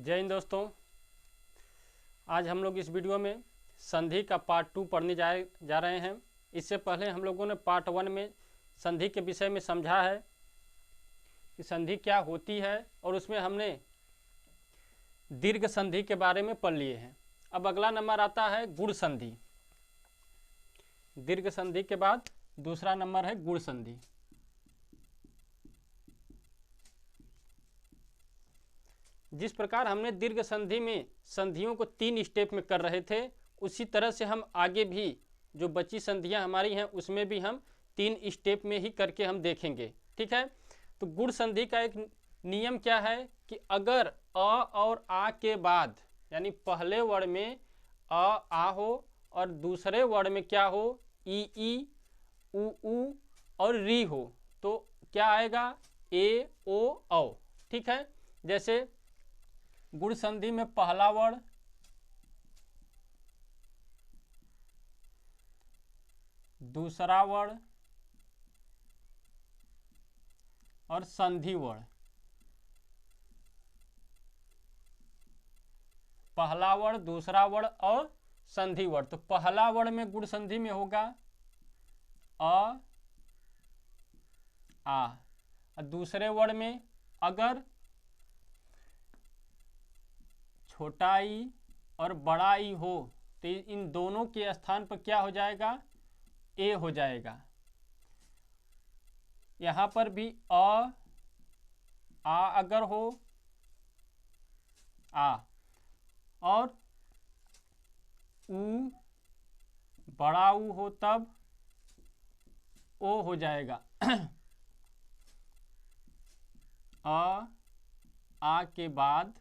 जय हिंद दोस्तों। आज हम लोग इस वीडियो में संधि का पार्ट 2 पढ़ने जा रहे हैं। इससे पहले हम लोगों ने पार्ट 1 में संधि के विषय में समझा है कि संधि क्या होती है और उसमें हमने दीर्घ संधि के बारे में पढ़ लिए हैं। अब अगला नंबर आता है गुण संधि। दीर्घ संधि के बाद दूसरा नंबर है गुण संधि। जिस प्रकार हमने दीर्घ संधि में संधियों को 3 स्टेप में कर रहे थे, उसी तरह से हम आगे भी जो बची संधियां हमारी हैं उसमें भी हम 3 स्टेप में ही करके हम देखेंगे। ठीक है। तो गुण संधि का एक नियम क्या है कि अगर अ और आ के बाद यानी पहले वर्ण में आ हो और दूसरे वर्ण में क्या हो ई उ और री हो तो क्या आएगा ए ओ औ। ठीक है। जैसे गुण संधि में पहला वर्ण दूसरा वर्ण और संधि वर्ण। पहला वर्ण दूसरा वर्ण और संधि वर्ण। तो पहला वर्ण में गुण संधि में होगा आ और दूसरे वर्ण में अगर छोटा ई और बड़ा ई हो तो इन दोनों के स्थान पर क्या हो जाएगा ए हो जाएगा। यहां पर भी आ अगर हो आ और उ बड़ा उ हो तब ओ हो जाएगा। आ के बाद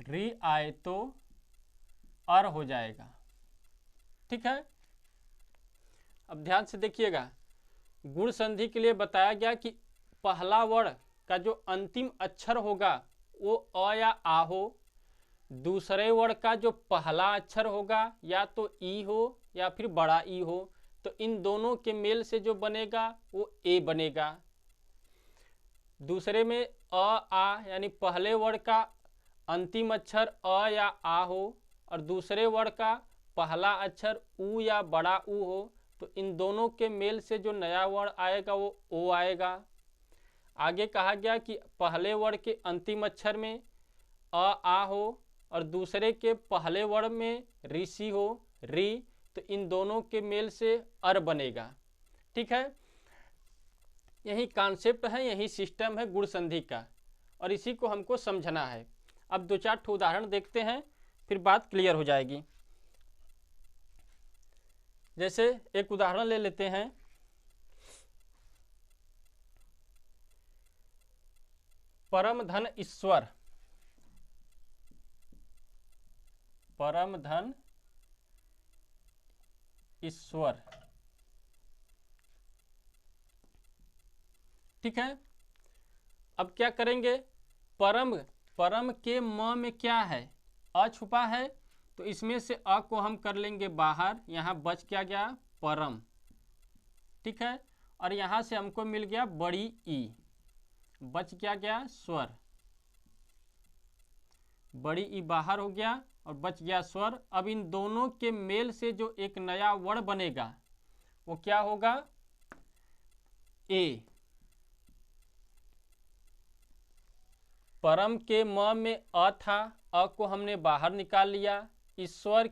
री आए तो अर हो जाएगा। ठीक है। अब ध्यान से देखिएगा, गुण संधि के लिए बताया गया कि पहला वर्ण का जो अंतिम अक्षर होगा वो अ या आ हो, दूसरे वर्ण का जो पहला अक्षर होगा या तो ई हो या फिर बड़ा ई हो, तो इन दोनों के मेल से जो बनेगा वो ए बनेगा। दूसरे में अ आ यानी पहले वर्ण का अंतिम अक्षर अ या आ हो और दूसरे वर्ण का पहला अक्षर उ या बड़ा उ हो तो इन दोनों के मेल से जो नया वर्ण आएगा वो ओ आएगा। आगे कहा गया कि पहले वर्ण के अंतिम अक्षर में अ आ हो और दूसरे के पहले वर्ण में ऋषि हो री, तो इन दोनों के मेल से अर बनेगा। ठीक है। यही कॉन्सेप्ट है, यही सिस्टम है गुण संधि का और इसी को हमको समझना है। अब 2-4 उदाहरण देखते हैं फिर बात क्लियर हो जाएगी। जैसे एक उदाहरण ले लेते हैं, परम धन ईश्वर। परम धन ईश्वर। ठीक है। अब क्या करेंगे, परम के म में क्या है अ छुपा है तो इसमें से अ को हम कर लेंगे बाहर, यहां बच क्या गया परम। ठीक है। और यहां से हमको मिल गया बड़ी ई, बच क्या गया स्वर। बड़ी ई बाहर हो गया और बच गया स्वर। अब इन दोनों के मेल से जो एक नया वर्ण बनेगा वो क्या होगा ए। परम के म में अ था, अ को हमने बाहर निकाल लिया। ईश्वर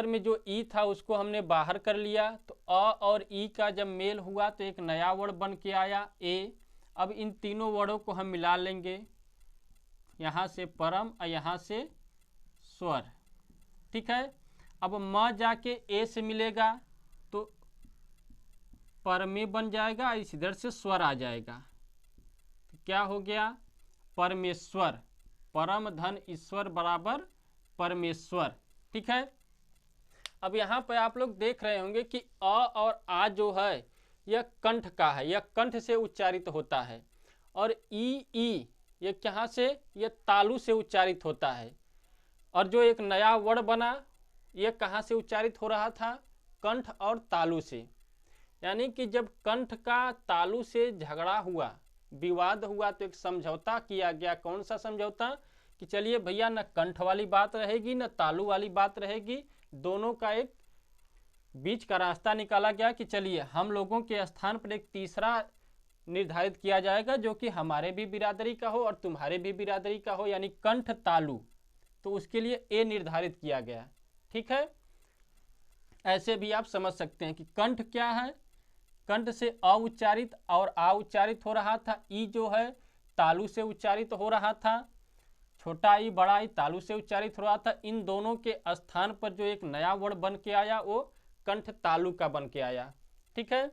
में जो ई था उसको हमने बाहर कर लिया, तो अ और ई का जब मेल हुआ तो एक नया वर्ण बन के आया ए। अब इन तीनों वर्णों को हम मिला लेंगे, यहाँ से परम और यहाँ से स्वर। ठीक है। अब म जाके ए से मिलेगा तो परमे बन जाएगा, इस इधर से स्वर आ जाएगा तो क्या हो गया परमेश्वर। परम धन ईश्वर बराबर परमेश्वर। ठीक है। अब यहाँ पे आप लोग देख रहे होंगे कि अ और आ जो है यह कंठ का है, यह कंठ से उच्चारित होता है और ई ये कहाँ से, यह तालु से उच्चारित होता है। और जो एक नया वर्ण बना यह कहाँ से उच्चारित हो रहा था, कंठ और तालु से। यानी कि जब कंठ का तालु से झगड़ा हुआ विवाद हुआ तो एक समझौता किया गया। कौन सा समझौता? कि चलिए भैया न कंठ वाली बात रहेगी न तालु वाली बात रहेगी, दोनों का एक बीच का रास्ता निकाला गया कि चलिए हम लोगों के स्थान पर एक तीसरा निर्धारित किया जाएगा जो कि हमारे भी बिरादरी का हो और तुम्हारे भी बिरादरी का हो, यानी कंठ तालु। तो उसके लिए ए निर्धारित किया गया। ठीक है, ऐसे भी आप समझ सकते हैं कि कंठ क्या है, कंठ से अ उच्चारित और आ उच्चारित हो रहा था, ई जो है तालु से उच्चारित हो रहा था, छोटा ई बड़ा ई तालु से उच्चारित हो रहा था। इन दोनों के स्थान पर जो एक नया वर्ण बन के आया वो कंठ तालु का बन के आया। ठीक है,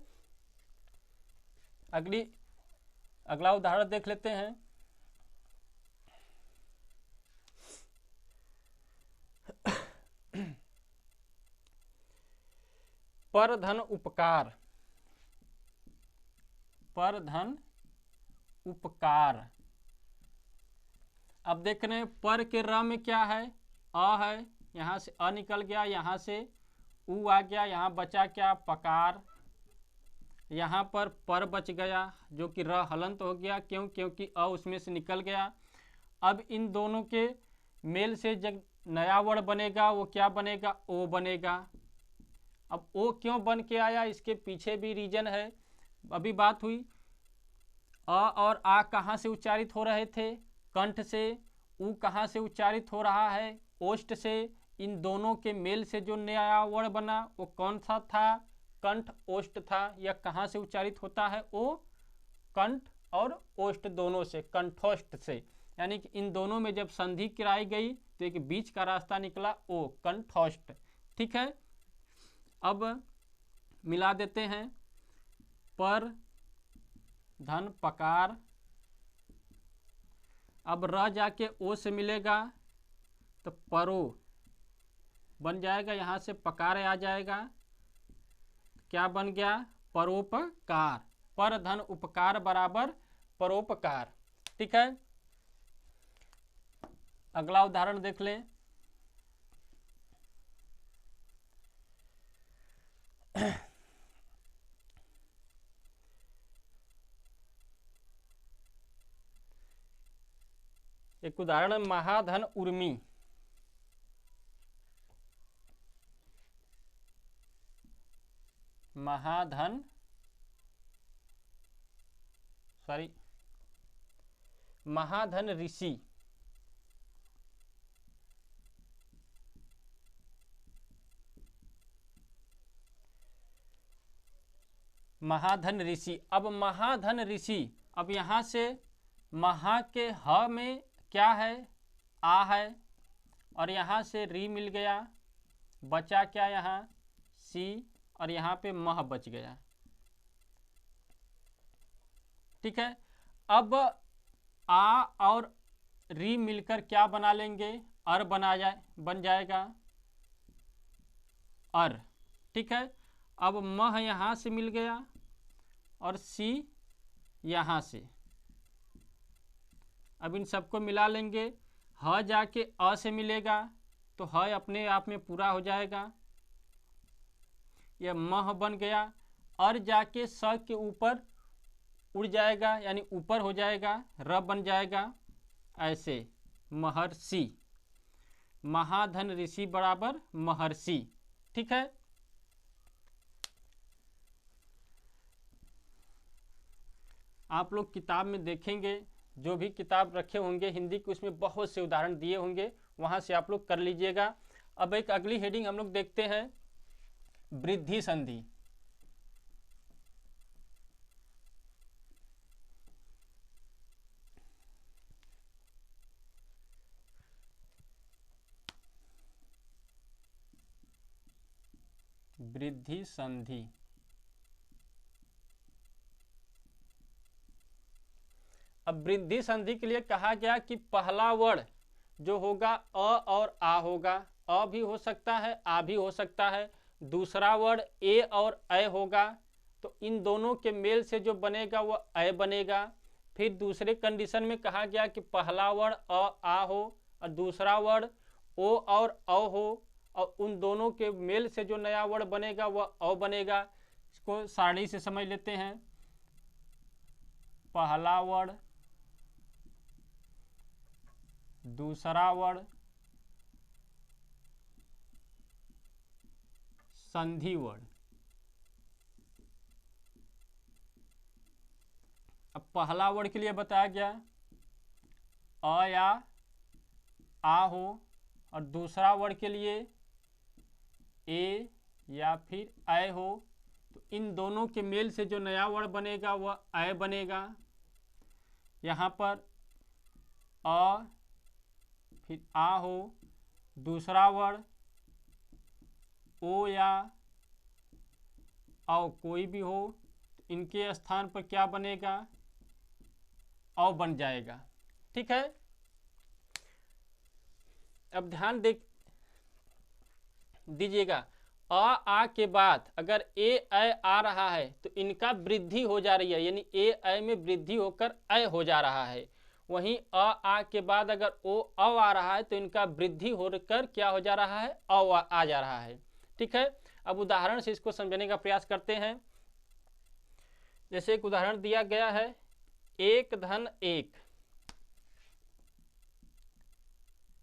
अगला उदाहरण देख लेते हैं। पर धन उपकार, पर धन उपकार। अब देख रहे हैं पर के र में क्या है, अ है, यहाँ से अ निकल गया, यहाँ से उ आ गया, यहाँ बचा क्या, पकार। यहाँ पर बच गया जो कि र हलंत हो गया। क्यों? क्योंकि अ उसमें से निकल गया। अब इन दोनों के मेल से जब नया वर्ण बनेगा वो क्या बनेगा, ओ बनेगा। अब ओ क्यों बन के आया, इसके पीछे भी रीजन है। अभी बात हुई अ और आ कहाँ से उच्चारित हो रहे थे, कंठ से। उ कहाँ से उच्चारित हो रहा है, ओष्ठ से। इन दोनों के मेल से जो नया वर्ण बना वो कौन सा था, कंठ ओष्ठ था। यह कहाँ से उच्चारित होता है, ओ कंठ और ओष्ठ दोनों से, कंठोष्ठ से। यानी कि इन दोनों में जब संधि कराई गई तो एक बीच का रास्ता निकला, ओ कंठोष्ठ। ठीक है, अब मिला देते हैं पर धन पकार। अब र जाके ओ से मिलेगा तो परो बन जाएगा, यहाँ से पकार आ जाएगा, क्या बन गया, परोपकार। पर धन उपकार बराबर परोपकार। ठीक है, अगला उदाहरण देख लें। एक उदाहरण, महाधन उर्मी। महाधन महाधन ऋषि। महाधन ऋषि। अब महाधन ऋषि, अब यहाँ से महा के ह में क्या है, आ है, और यहाँ से री मिल गया, बचा क्या यहाँ, सी, और यहाँ पे मह बच गया। ठीक है, अब आ और री मिलकर क्या बना लेंगे, अर बन जाएगा, अर। ठीक है, अब मह यहाँ से मिल गया और सी यहाँ से। अब इन सबको मिला लेंगे, ह जाके अ से मिलेगा तो ह अपने आप में पूरा हो जाएगा, यह मह बन गया। अर जाके स के ऊपर उड़ जाएगा, यानी ऊपर हो जाएगा, र बन जाएगा। ऐसे महर्षि, महाधन ऋषि बराबर महर्षि। ठीक है, आप लोग किताब में देखेंगे, जो भी किताब रखे होंगे हिंदी की, उसमें बहुत से उदाहरण दिए होंगे, वहां से आप लोग कर लीजिएगा। अब एक अगली हेडिंग हम लोग देखते हैं, वृद्धि संधि। वृद्धि संधि। अब वृद्धि संधि के लिए कहा गया कि पहला वर्ण जो होगा अ और आ होगा, अ भी हो सकता है, आ भी हो सकता है। दूसरा वर्ण ए और ऐ होगा, तो इन दोनों के मेल से जो बनेगा वह ऐ बनेगा। फिर दूसरे कंडीशन में कहा गया कि पहला वर्ण अ आ हो और दूसरा वर्ण ओ और औ हो, और उन दोनों के मेल से जो नया वर्ण बनेगा वह औ बनेगा। इसको सारणी से समझ लेते हैं। पहला वर्ण, दूसरा वर्ण, संधि वर्ण। अब पहला वर्ण के लिए बताया गया अ या आ हो, और दूसरा वर्ण के लिए ए या फिर ऐ हो, तो इन दोनों के मेल से जो नया वर्ण बनेगा वह ऐ बनेगा। यहाँ पर अ फिर आ हो, दूसरा वर्ण ओ या औ कोई भी हो, तो इनके स्थान पर क्या बनेगा, औ बन जाएगा। ठीक है, अब ध्यान दीजिएगा, आ के बाद अगर ए ऐ आ रहा है तो इनका वृद्धि हो जा रही है, यानी ए ऐ में वृद्धि होकर ऐ हो जा रहा है। वहीं आ के बाद अगर ओ अव आ रहा है तो इनका वृद्धि होकर क्या हो जा रहा है, अव आ जा रहा है। ठीक है, अब उदाहरण से इसको समझने का प्रयास करते हैं। जैसे एक उदाहरण दिया गया है, 1 धन 1,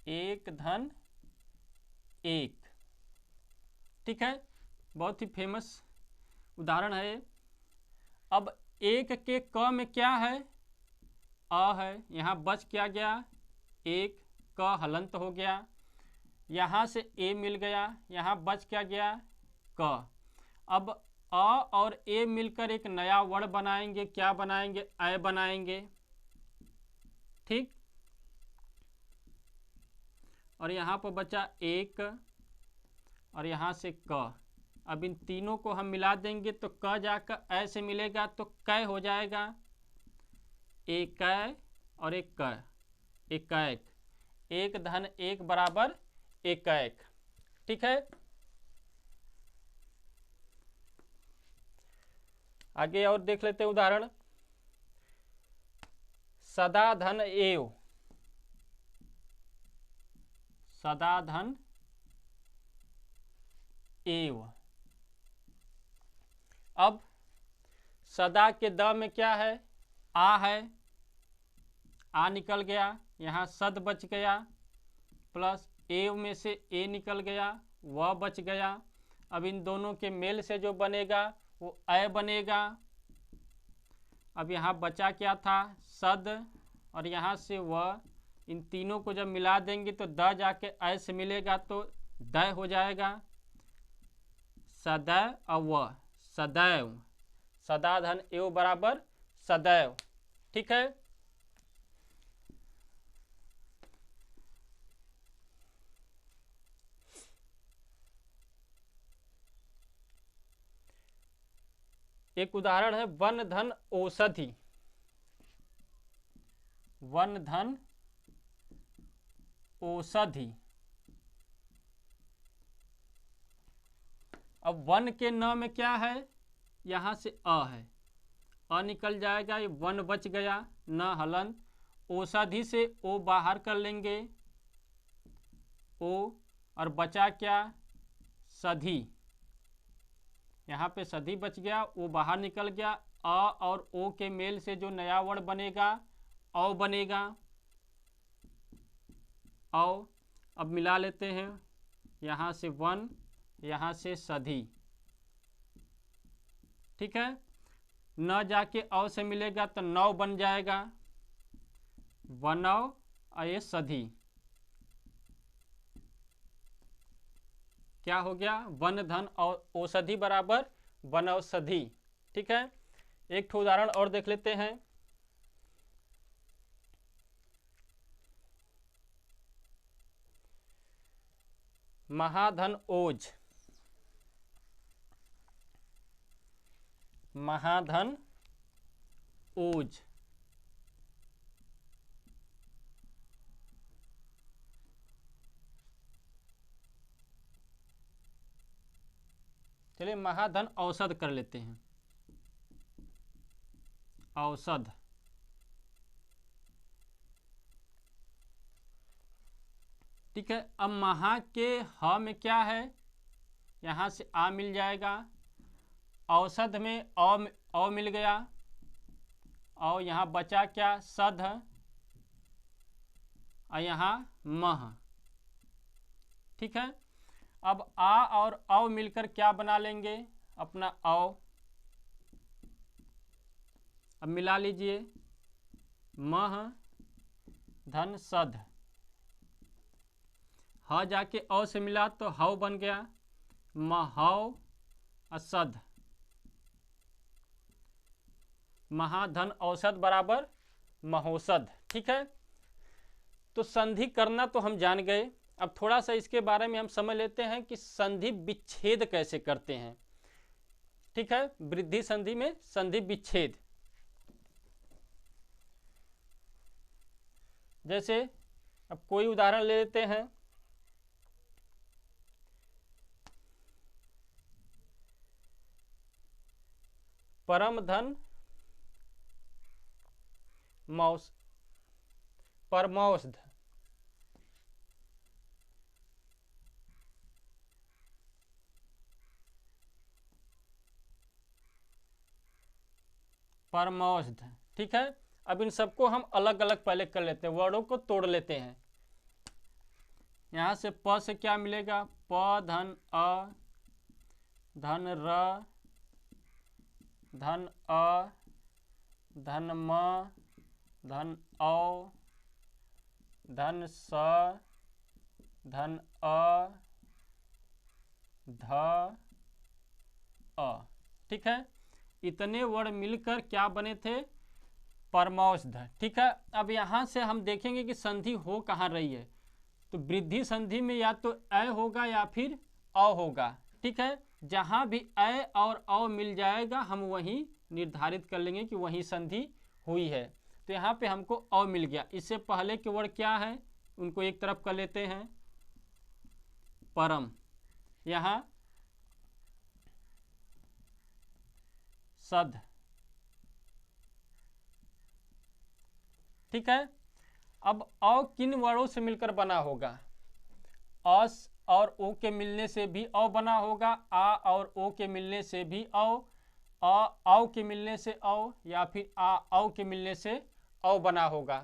1 धन 1। ठीक है, बहुत ही फेमस उदाहरण है। अब 1 के क में क्या है, अ है, यहाँ बच क्या गया, 1 क हलंत हो गया, यहाँ से ए मिल गया, यहाँ बच क्या गया, क। अब अ और ए मिलकर एक नया वर्ण बनाएंगे, क्या बनाएंगे, ऐ बनाएंगे। ठीक, और यहाँ पर बचा 1 और यहाँ से क। अब इन तीनों को हम मिला देंगे तो क जाकर ऐ से मिलेगा तो कै हो जाएगा, एक और एक क, एकैक। 1 धन 1 बराबर एकैक। ठीक है, आगे और देख लेते हैं उदाहरण। सदा धन एव, सदा धन एव। अब सदा के द में क्या है, आ है, आ निकल गया, यहाँ सद बच गया, प्लस एव में से ए निकल गया, वह बच गया। अब इन दोनों के मेल से जो बनेगा वो ऐ बनेगा। अब यहाँ बचा क्या था, सद, और यहाँ से वह, इन तीनों को जब मिला देंगे तो द जाके ऐ से मिलेगा तो द हो जाएगा, सदैव अव, सदैव। सदा धन एव बराबर सदैव। ठीक है, एक उदाहरण है वन धन औषधि, वन धन औषधि। अब वन के न में क्या है, यहाँ से अ है, अ निकल जाएगा, ये वन बच गया, न हलन। औषधि से ओ बाहर कर लेंगे, ओ, और बचा क्या, सधी। यहाँ पे सधी बच गया, वो बाहर निकल गया, अ और ओ के मेल से जो नया वर्ण बनेगा औ बनेगा, औ। अब मिला लेते हैं, यहाँ से वन, यहाँ से सधी। ठीक है, न जाके औ से मिलेगा तो नौ बन जाएगा, वनौ और ये सधी। क्या हो गया, वन धन और औषधि बराबर वनौषधि। ठीक है, एक ठो उदाहरण और देख लेते हैं। महाधन ओज, महाधन ओज। चलिए महाधन औषध कर लेते हैं, औषध। ठीक है, अब महा के ह में क्या है, यहाँ से आ मिल जाएगा, औषध में औ मिल गया, और यहाँ बचा क्या, सध, और यहाँ मह। ठीक है, अब आ और औ मिलकर क्या बना लेंगे, अपना औ। अब मिला लीजिए, मह धन सध, ह जाके औ से मिला तो हव बन गया, महौ असध, महाधन औसत बराबर महोसध। ठीक है, तो संधि करना तो हम जान गए। अब थोड़ा सा इसके बारे में हम समझ लेते हैं कि संधि विच्छेद कैसे करते हैं। ठीक है, वृद्धि संधि में संधि विच्छेद, जैसे अब कोई उदाहरण ले लेते हैं। परम धन मौस परमौषध, परमौषध। ठीक है, अब इन सबको हम अलग अलग पहले कर लेते हैं, वर्डों को तोड़ लेते हैं। यहाँ से प से क्या मिलेगा, प धन अ धन र धन अ धन म धन औ धन स धन अ ध अ। ठीक है, इतने वर्ण मिलकर क्या बने थे, परमौषध। ठीक है, अब यहाँ से हम देखेंगे कि संधि हो कहाँ रही है। तो वृद्धि संधि में या तो अ होगा या फिर अ होगा। ठीक है, जहाँ भी अ और औ मिल जाएगा हम वहीं निर्धारित कर लेंगे कि वहीं संधि हुई है। तो यहाँ पे हमको अ मिल गया। इससे पहले के वर्ड क्या है, उनको एक तरफ कर लेते हैं, परम, यहाँ सध। ठीक है, अब औ किन वर्णों से मिलकर बना होगा, अस और ओ के मिलने से भी औ बना होगा, आ और ओ के मिलने से भी औ, औ के मिलने से औ, या फिर आ औ के मिलने से औ बना होगा।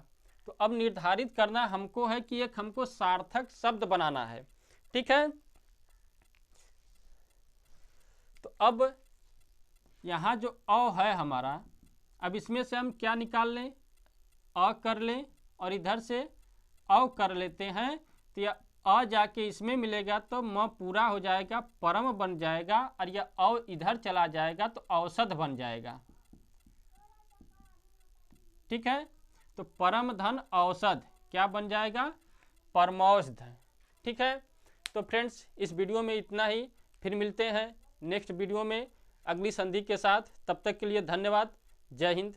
तो अब निर्धारित करना हमको है कि एक हमको सार्थक शब्द बनाना है। ठीक है, तो अब यहाँ जो औ है हमारा, अब इसमें से हम क्या निकाल लें, अ कर लें और इधर से औ कर लेते हैं। तो यह अ जाके इसमें मिलेगा तो म पूरा हो जाएगा, परम बन जाएगा, और यह औ इधर चला जाएगा तो औषध बन जाएगा। ठीक है, तो परम धन औषध क्या बन जाएगा, परमौषध। ठीक है, तो फ्रेंड्स इस वीडियो में इतना ही, फिर मिलते हैं नेक्स्ट वीडियो में अगली संधि के साथ। तब तक के लिए धन्यवाद। जय हिंद।